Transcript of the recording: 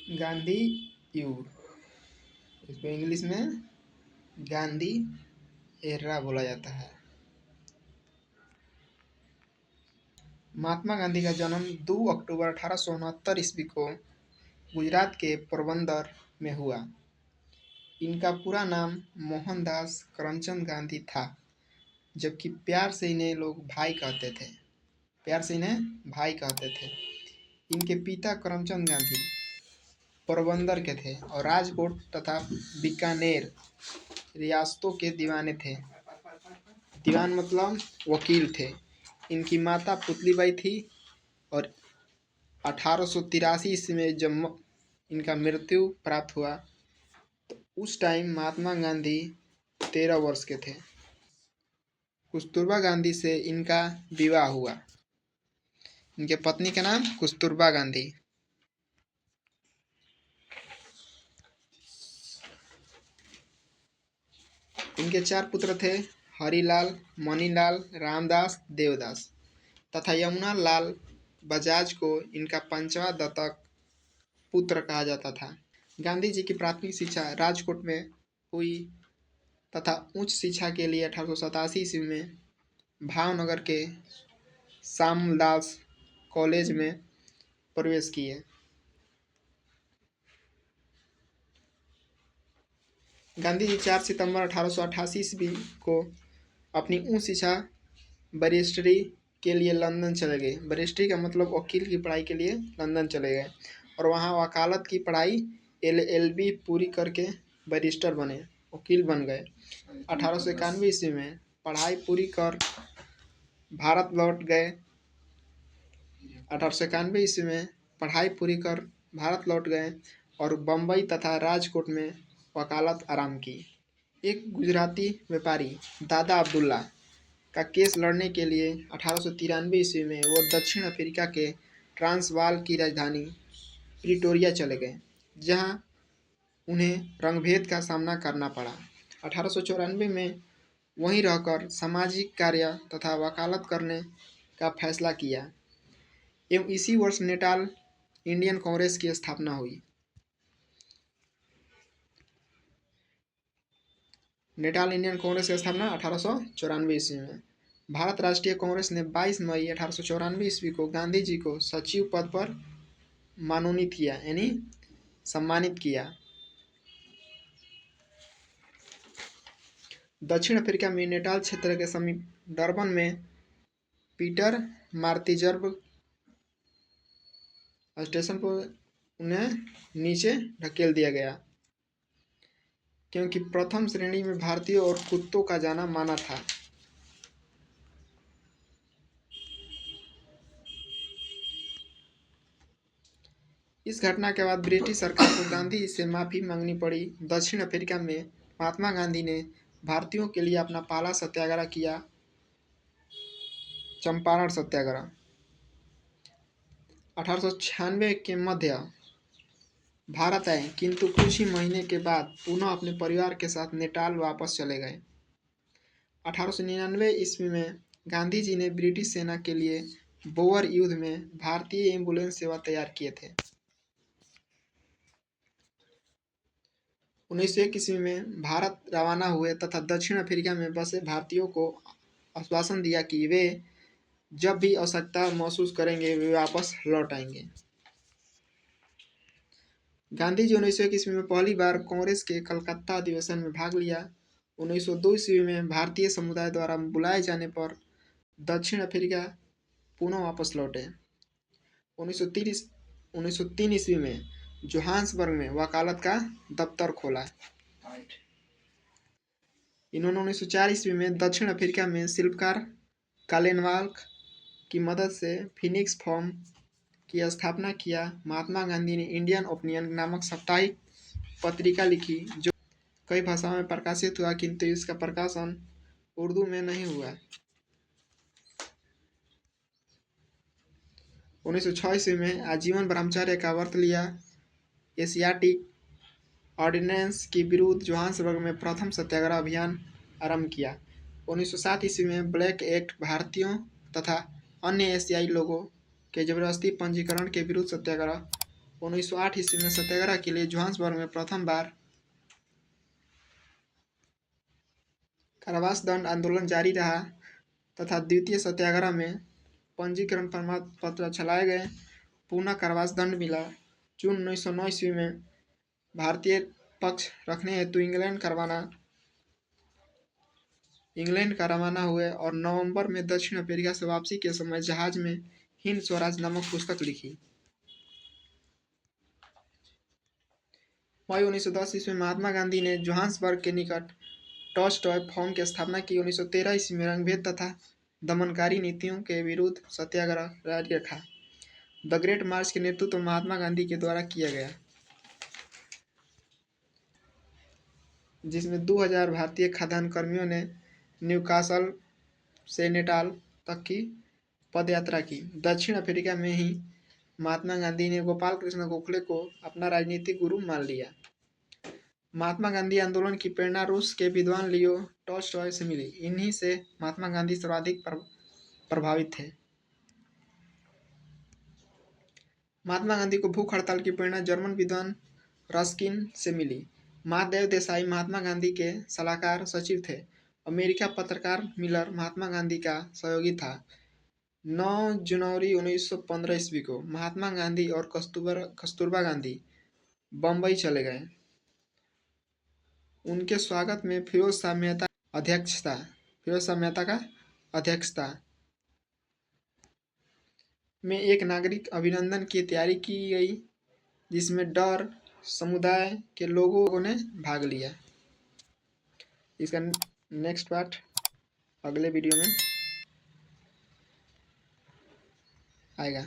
Gandhi your, इसको English में गांधी एर्रा बोला जाता है। महात्मा गांधी का जन्म 2 अक्टूबर 1869 ईस्वी को गुजरात के पोरबंदर में हुआ। इनका पूरा नाम मोहनदास करमचंद गांधी था, जबकि प्यार से इन्हें लोग भाई कहते थे। इनके पिता करमचंद गांधी पोरबंदर के थे और राजकोट तथा बीकानेर रियासतों के दीवाने थे। दीवान मतलब वकील थे। इनकी माता पुतलीबाई थी और 1883 ईस्वी में जब इनका मृत्यु प्राप्त हुआ तो उस टाइम महात्मा गांधी 13 वर्ष के थे। कस्तूरबा गांधी से इनका विवाह हुआ। इनके पत्नी का नाम कस्तूरबा गांधी। इनके 4 पुत्र थे, हरिलाल, मणिलाल, रामदास, देवदास तथा यमुना लाल बजाज को इनका 5वां दत्तक पुत्र कहा जाता था। गांधी जी की प्राथमिक शिक्षा राजकोट में हुई तथा उच्च शिक्षा के लिए 1887 ईस्वी में भावनगर के श्यामदास कॉलेज में प्रवेश किए। गांधी जी 4 सितंबर 1888 ईस्वी को अपनी उच्च शिक्षा बैरिस्टरी के लिए लंदन चले गए। बैरिस्टरी का मतलब वकील की पढ़ाई के लिए लंदन चले गए और वहाँ वकालत की पढ़ाई LLB पूरी करके बैरिस्टर बने, वकील बन गए। 1891 ईस्वी में पढ़ाई पूरी कर भारत लौट गए। 1891 ईस्वी में पढ़ाई पूरी कर भारत लौट गए और बम्बई तथा राजकोट में वकालत आरंभ की। एक गुजराती व्यापारी दादा अब्दुल्ला का केस लड़ने के लिए 1893 ईस्वी में वो दक्षिण अफ्रीका के ट्रांसवाल की राजधानी प्रिटोरिया चले गए, जहां उन्हें रंगभेद का सामना करना पड़ा। 1894 में वहीं रहकर सामाजिक कार्य तथा वकालत करने का फैसला किया एवं इसी वर्ष नेटाल इंडियन कांग्रेस की स्थापना हुई। नेटाल इंडियन कांग्रेस की स्थापना 1894 ईस्वी में। भारत राष्ट्रीय कांग्रेस ने 22 मई 1894 ईस्वी को गांधी जी को सचिव पद पर मनोनीत किया, यानी सम्मानित किया। दक्षिण अफ्रीका में नेटाल क्षेत्र के समीप डरबन में पीटर मार्तिजर्ब स्टेशन पर उन्हें नीचे ढकेल दिया गया, क्योंकि प्रथम श्रेणी में भारतीयों और कुत्तों का जाना माना था। इस घटना के बाद ब्रिटिश सरकार को गांधी से माफी मांगनी पड़ी। दक्षिण अफ्रीका में महात्मा गांधी ने भारतीयों के लिए अपना पहला सत्याग्रह किया, चंपारण सत्याग्रह। 1896 के मध्य भारत आए, किंतु कुछ ही महीने के बाद पुनः अपने परिवार के साथ नेटाल वापस चले गए। 1899 ईस्वी में गांधी जी ने ब्रिटिश सेना के लिए बोअर युद्ध में भारतीय एम्बुलेंस सेवा तैयार किए थे। 1901 ईस्वी में भारत रवाना हुए तथा दक्षिण अफ्रीका में बसे भारतीयों को आश्वासन दिया कि वे जब भी आवश्यकता महसूस करेंगे वे वापस लौट आएंगे। गांधी जी 1901 ईस्वी में पहली बार कांग्रेस के कलकत्ता अधिवेशन में भाग लिया। 1902 ईस्वी में भारतीय समुदाय द्वारा बुलाए जाने पर दक्षिण अफ्रीका पुनः वापस लौटे। 1903 ईस्वी में जोहान्सबर्ग में वकालत का दफ्तर खोला। इन्होंने 1904 ईस्वी में दक्षिण अफ्रीका में शिल्पकार कालेनवाल्क की मदद से फिनिक्स फॉर्म की स्थापना किया। महात्मा गांधी ने इंडियन ओपिनियन नामक साप्ताहिक पत्रिका लिखी, जो कई भाषाओं में प्रकाशित हुआ, किंतु इसका प्रकाशन उर्दू में नहीं हुआ। 1906 ईस्वी में आजीवन ब्रह्मचर्य का व्रत लिया। एशियाटिक ऑर्डिनेंस के विरुद्ध जोहान्सबर्ग में प्रथम सत्याग्रह अभियान आरंभ किया। 1907 ईस्वी में ब्लैक एक्ट भारतीयों तथा अन्य एशियाई लोगों के जबरदस्ती पंजीकरण के विरुद्ध सत्याग्रह। 1908 ईस्वी में सत्याग्रह के लिए जोहान्सबर्ग में प्रथम बार कारावास दंड आंदोलन जारी रहा तथा द्वितीय सत्याग्रह में पंजीकरण प्रमाण पत्र छलाए गए, पुनः कारावास दंड मिला। जून 1909 ईस्वी में भारतीय पक्ष रखने हेतु इंग्लैंड का रवाना हुए और नवंबर में दक्षिण अफ्रीका से वापसी के समय जहाज में हिंद स्वराज नामक पुस्तक लिखी। मई 1910 ईस्वी में महात्मा गांधी ने जोहान्सबर्ग के निकट टॉलस्टॉय फार्म की स्थापना की। 1913 ईस्वी में रंगभेद तथा दमनकारी नीतियों के विरुद्ध सत्याग्रह जारी रखा। द ग्रेट मार्च के नेतृत्व महात्मा गांधी के द्वारा किया गया, जिसमें 2000 भारतीय खाद्यान्न कर्मियों ने न्यूकासल से नेटाल तक की पदयात्रा की। दक्षिण अफ्रीका में ही महात्मा गांधी ने गोपाल कृष्ण गोखले को अपना राजनीतिक गुरु मान लिया। महात्मा गांधी आंदोलन की प्रेरणा रूस के विद्वान लियो टॉलस्टॉय से मिली। इन्हीं से महात्मा गांधी सर्वाधिक प्रभावित थे। महात्मा गांधी को भूख हड़ताल की प्रेरणा जर्मन विद्वान रस्किन से मिली। महादेव देसाई महात्मा गांधी के सलाहकार सचिव थे। अमेरिका पत्रकार मिलर महात्मा गांधी का सहयोगी था। 9 जनवरी 1915 ईस्वी को महात्मा गांधी और कस्तूरबा गांधी बम्बई चले गए। उनके स्वागत में फिरोज शाह मेहता का अध्यक्षता में एक नागरिक अभिनंदन की तैयारी की गई, जिसमें डर समुदाय के लोगों ने भाग लिया। इसका नेक्स्ट पार्ट अगले वीडियो में आएगा।